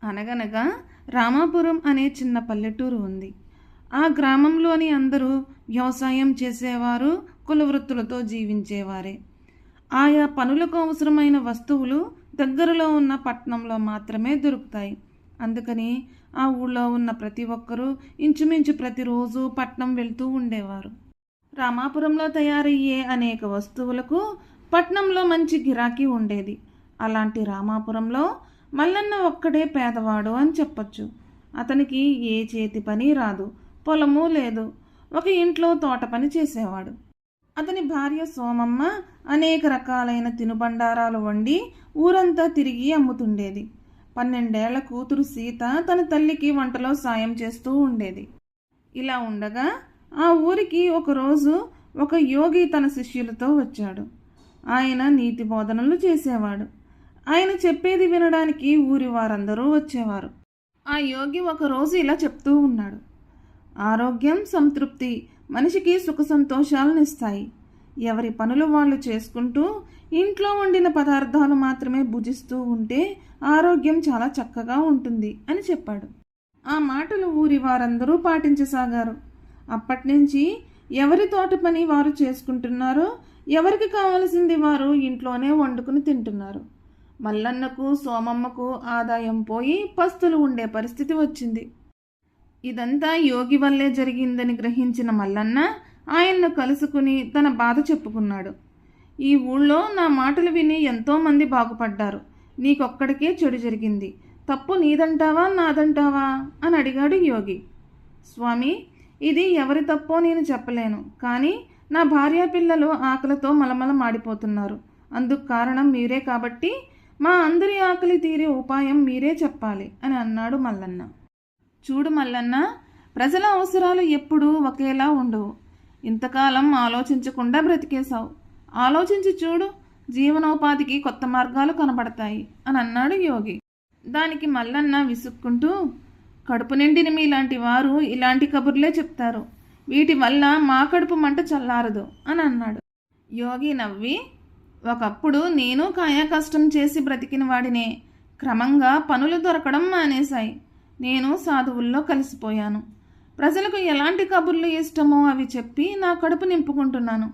అనగనగా రామాపురం అనే చిన్న పల్లెటూరు ఉంది. ఆ గ్రామంలోని అందరూ వ్యవసాయం చేసేవారు, కులవృత్తులతో జీవించేవారే. ఆయా పనులకు అవసరమైన వస్తువులు దగ్గరలో ఉన్న పట్టణంలో మాత్రమే దొరుకుతాయి. అందుకని ఆ ఊళ్ళో ఉన్న ప్రతి ఒక్కరూ ఇంచుమించు ప్రతిరోజు పట్నం వెళ్తూ ఉండేవారు. రామాపురంలో తయారయ్యే అనేక వస్తువులకు పట్నంలో మంచి గిరాకీ ఉండేది. అలాంటి రామాపురంలో మల్లన్న ఒక్కడే పేదవాడు అని చెప్పొచ్చు. అతనికి ఏ చేతి పని రాదు, పొలము లేదు. ఒక ఇంట్లో తోట పని చేసేవాడు. అతని భార్య సోమమ్మ అనేక రకాలైన తినుబండారాలు వండి ఊరంతా తిరిగి అమ్ముతుండేది. 12 ఏళ్ల కూతురు సీత తన తల్లికి వంటలో సాయం చేస్తూ ఉండేది. ఇలా ఉండగా ఆ ఊరికి ఒకరోజు ఒక యోగి తన శిష్యులతో వచ్చాడు. ఆయన నీతి బోధనలు చేసేవాడు. ఆయన చెప్పేది వినడానికి ఊరి వారందరూ వచ్చేవారు. ఆ యోగి ఒకరోజు ఇలా చెప్తూ ఉన్నాడు. ఆరోగ్యం, సంతృప్తి మనిషికి సుఖ సంతోషాలను ఇస్తాయి. ఎవరి పనులు వాళ్ళు చేసుకుంటూ ఇంట్లో వండిన పదార్థాలు మాత్రమే భుజిస్తూ ఉంటే ఆరోగ్యం చాలా చక్కగా ఉంటుంది అని చెప్పాడు. ఆ మాటలు ఊరి వారందరూ పాటించసాగారు. అప్పటినుంచి ఎవరి తోట పని వారు చేసుకుంటున్నారో, ఎవరికి కావలసింది వారు ఇంట్లోనే వండుకుని తింటున్నారు. మల్లన్నకు, సోమమ్మకు ఆదాయం పోయి పస్తులు ఉండే పరిస్థితి వచ్చింది. ఇదంతా యోగి వల్లే జరిగిందని గ్రహించిన మల్లన్న ఆయన్ను కలుసుకుని తన బాధ చెప్పుకున్నాడు. ఈ ఊళ్ళో నా మాటలు విని ఎంతోమంది బాగుపడ్డారు. నీకొక్కడికే చెడు జరిగింది. తప్పు నీదంటావా నాదంటావా అని అడిగాడు యోగి. స్వామి, ఇది ఎవరి తప్పో నేను చెప్పలేను. కానీ నా భార్య పిల్లలు ఆకలితో మలమల మాడిపోతున్నారు. అందుకు కారణం మీరే కాబట్టి మా అందరి ఆకలి తీరే ఉపాయం మీరే చెప్పాలి అని అన్నాడు మల్లన్న. చూడు మల్లన్న, ప్రజల అవసరాలు ఎప్పుడూ ఒకేలా ఉండవు. ఇంతకాలం ఆలోచించకుండా బ్రతికేశావు. ఆలోచించి చూడు, జీవనోపాధికి కొత్త మార్గాలు కనబడతాయి అని అన్నాడు యోగి. దానికి మల్లన్న విసుక్కుంటూ, కడుపు నిండిన మీలాంటి వారు ఇలాంటి కబుర్లే చెప్తారు. వీటి వల్ల మా కడుపు మంట చల్లారదు అని అన్నాడు. యోగి నవ్వి, ఒకప్పుడు నేను కాయా కష్టం చేసి బ్రతికిన వాడినే. క్రమంగా పనులు దొరకడం మానేశాయి. నేను సాధువుల్లో కలిసిపోయాను. ప్రజలకు ఎలాంటి కబుర్లు ఇష్టమో అవి చెప్పి నా కడుపు నింపుకుంటున్నాను.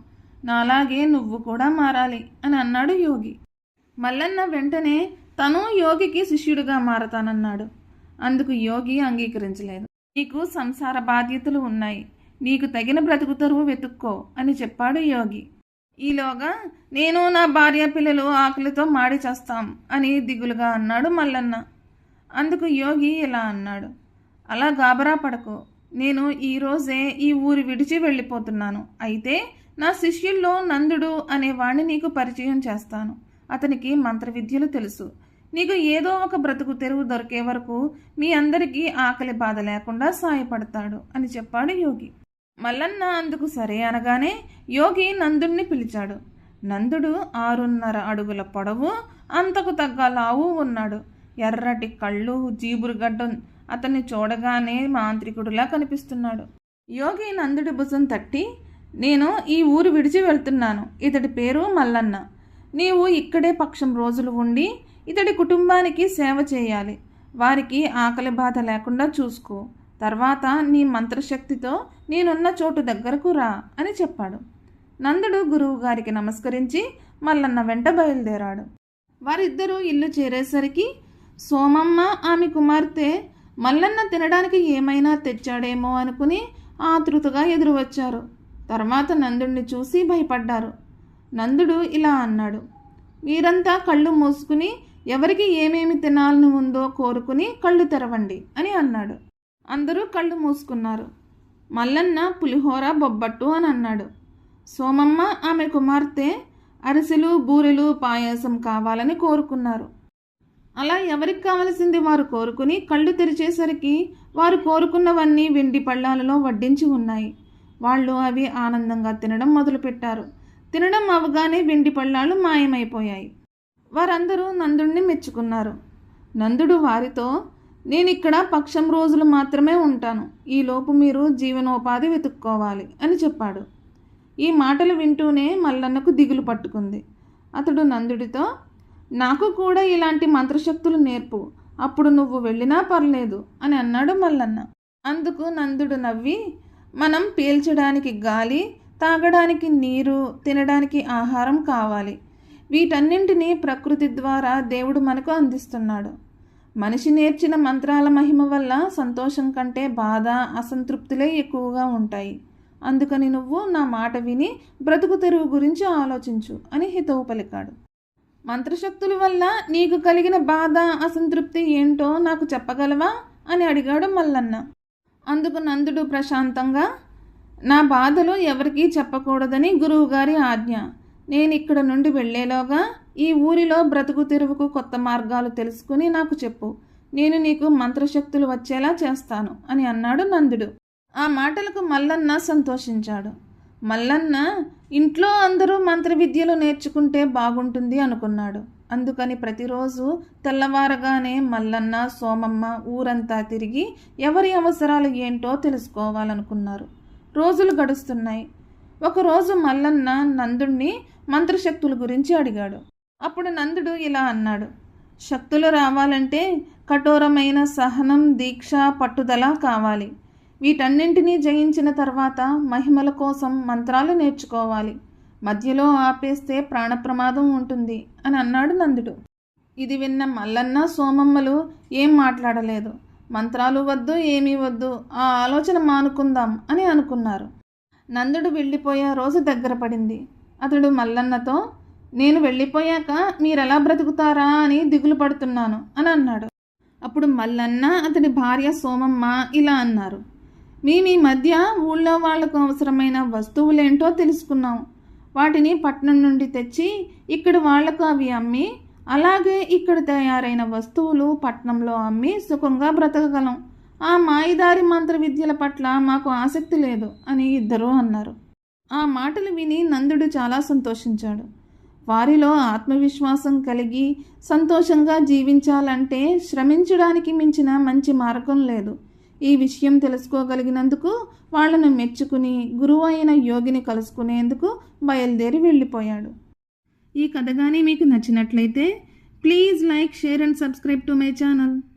నాలాగే నువ్వు కూడా మారాలి అని అన్నాడు యోగి. మల్లన్న వెంటనే తను యోగికి శిష్యుడిగా మారతానన్నాడు. అందుకు యోగి అంగీకరించలేదు. నీకు సంసార బాధ్యతలు ఉన్నాయి. నీకు తగిన బ్రతుకు తెరువు వెతుక్కో అని చెప్పాడు యోగి. ఈలోగా నేను నా భార్య పిల్లలు ఆకలితో మాడి చేస్తాం అని దిగులుగా అన్నాడు మల్లన్న. అందుకు యోగి ఇలా అన్నాడు. అలా గాబరా పడకు. నేను ఈరోజే ఈ ఊరు విడిచి వెళ్ళిపోతున్నాను. అయితే నా శిష్యుల్లో నందుడు అనేవాణ్ణి నీకు పరిచయం చేస్తాను. అతనికి మంత్ర విద్యలు తెలుసు. నీకు ఏదో ఒక బ్రతుకు తెరువు దొరికే వరకు మీ అందరికీ ఆకలి బాధ లేకుండా సాయపడతాడు అని చెప్పాడు యోగి. మల్లన్న అందుకు సరే అనగానే యోగి నందుడిని పిలిచాడు. నందుడు 6.5 అడుగుల పొడవు, అంతకు తగ్గ లావు ఉన్నాడు. ఎర్రటి కళ్ళు, జీబురుగడ్డం. అతన్ని చూడగానే మాంత్రికుడిలా కనిపిస్తున్నాడు. యోగి నందుడి భుజం తట్టి, నేను ఈ ఊరు విడిచి వెళ్తున్నాను. ఇతడి పేరు మల్లన్న. నీవు ఇక్కడే పక్షం రోజులు ఉండి ఇతడి కుటుంబానికి సేవ చేయాలి. వారికి ఆకలి బాధ లేకుండా చూసుకో. తర్వాత నీ మంత్రశక్తితో నేనున్న చోటు దగ్గరకు రా అని చెప్పాడు. నందుడు గురువు గారికి నమస్కరించి మల్లన్న వెంట బయలుదేరాడు. వారిద్దరూ ఇల్లు చేరేసరికి సోమమ్మ, ఆమె కుమార్తె మల్లన్న తినడానికి ఏమైనా తెచ్చాడేమో అనుకుని ఆతృతగా ఎదురు వచ్చారు. తర్వాత నందుడిని చూసి భయపడ్డారు. నందుడు ఇలా అన్నాడు. మీరంతా కళ్ళు మూసుకుని ఎవరికి ఏమేమి తినాలని ఉందో కోరుకుని కళ్ళు తెరవండి అని అన్నాడు. అందరూ కళ్ళు మూసుకున్నారు. మల్లన్న పులిహోర, బొబ్బట్టు అని అన్నాడు. సోమమ్మ, ఆమె కుమార్తె అరిసెలు, బూరెలు, పాయసం కావాలని కోరుకున్నారు. అలా ఎవరికి కావలసింది వారు కోరుకుని కళ్ళు తెరిచేసరికి వారు కోరుకున్నవన్నీ వెండి పళ్ళాలలో వడ్డించి ఉన్నాయి. వాళ్ళు అవి ఆనందంగా తినడం మొదలుపెట్టారు. తినడం అవగానే వెండి పళ్ళాలు మాయమైపోయాయి. వారందరూ నందుడిని మెచ్చుకున్నారు. నందుడు వారితో, నేనిక్కడ పక్షం రోజులు మాత్రమే ఉంటాను. ఈలోపు మీరు జీవనోపాధి వెతుక్కోవాలి అని చెప్పాడు. ఈ మాటలు వింటూనే మల్లన్నకు దిగులు పట్టుకుంది. అతడు నందుడితో, నాకు కూడా ఇలాంటి మంత్రశక్తులు నేర్పు. అప్పుడు నువ్వు వెళ్ళినా పర్లేదు అని అన్నాడు మల్లన్న. అందుకు నందుడు నవ్వి, మనం పీల్చడానికి గాలి, తాగడానికి నీరు, తినడానికి ఆహారం కావాలి. వీటన్నింటినీ ప్రకృతి ద్వారా దేవుడు మనకు అందిస్తున్నాడు. మనిషి నేర్చిన మంత్రాల మహిమ వల్ల సంతోషం కంటే బాధ, అసంతృప్తులే ఎక్కువగా ఉంటాయి. అందుకని నువ్వు నా మాట విని బ్రతుకు తెరువు గురించి ఆలోచించు అని హితవు పలికాడు. మంత్రశక్తుల వల్ల నీకు కలిగిన బాధ, అసంతృప్తి ఏంటో నాకు చెప్పగలవా అని అడిగాడు మల్లన్న. అందుకు నందుడు ప్రశాంతంగా, నా బాధలు ఎవరికీ చెప్పకూడదని గురువుగారి ఆజ్ఞ. నేను ఇక్కడ నుండి వెళ్ళేలోగా ఈ ఊరిలో బ్రతుకు తెరువుకు కొత్త మార్గాలు తెలుసుకుని నాకు చెప్పు. నేను నీకు మంత్రశక్తులు వచ్చేలా చేస్తాను అని అన్నాడు నందుడు. ఆ మాటలకు మల్లన్న సంతోషించాడు. మల్లన్న ఇంట్లో అందరూ మంత్ర విద్యలు నేర్చుకుంటే బాగుంటుంది అనుకున్నాడు. అందుకని ప్రతిరోజు తెల్లవారగానే మల్లన్న, సోమమ్మ ఊరంతా తిరిగి ఎవరి అవసరాలు ఏంటో తెలుసుకోవాలనుకున్నారు. రోజులు గడుస్తున్నాయి. ఒకరోజు మల్లన్న నందుణ్ణి మంత్రశక్తుల గురించి అడిగాడు. అప్పుడు నందుడు ఇలా అన్నాడు, శక్తులు రావాలంటే కఠోరమైన సహనం, దీక్ష, పట్టుదల కావాలి. వీటన్నింటినీ జయించిన తర్వాత మహిమల కోసం మంత్రాలు నేర్చుకోవాలి. మధ్యలో ఆపేస్తే ప్రాణప్రమాదం ఉంటుంది అని అన్నాడు నందుడు. ఇది విన్న మల్లన్న, సోమమ్మలు ఏం మాట్లాడలేదు. మంత్రాలు వద్దు, ఏమీ వద్దు, ఆ ఆలోచన మానుకుందాం అని అనుకున్నారు. నందుడు వెళ్ళిపోయే రోజు దగ్గర పడింది. అతడు మల్లన్నతో, నేను వెళ్ళిపోయాక మీరెలా బ్రతుకుతారా అని దిగులు పడుతున్నాను అని అన్నాడు. అప్పుడు మల్లన్న, అతడి భార్య సోమమ్మ ఇలా అన్నారు, మేము ఈ మధ్య ఊళ్ళో వాళ్లకు అవసరమైన వస్తువులేంటో తెలుసుకున్నాం. వాటిని పట్నం నుండి తెచ్చి ఇక్కడ వాళ్లకు అవి అమ్మి, అలాగే ఇక్కడ తయారైన వస్తువులు పట్నంలో అమ్మి సుఖంగా బ్రతకగలం. ఆ మాయిదారి మంత్ర విద్యల పట్ల మాకు ఆసక్తి లేదు అని ఇద్దరూ అన్నారు. ఆ మాటలు విని నందుడు చాలా సంతోషించాడు. వారిలో ఆత్మవిశ్వాసం కలిగి సంతోషంగా జీవించాలంటే శ్రమించడానికి మించిన మంచి మార్గం లేదు. ఈ విషయం తెలుసుకోగలిగినందుకు వాళ్లను మెచ్చుకుని గురువు అయిన యోగిని కలుసుకునేందుకు బయలుదేరి వెళ్ళిపోయాడు. ఈ కథ కానీ మీకు నచ్చినట్లయితే please like, share and subscribe to my channel.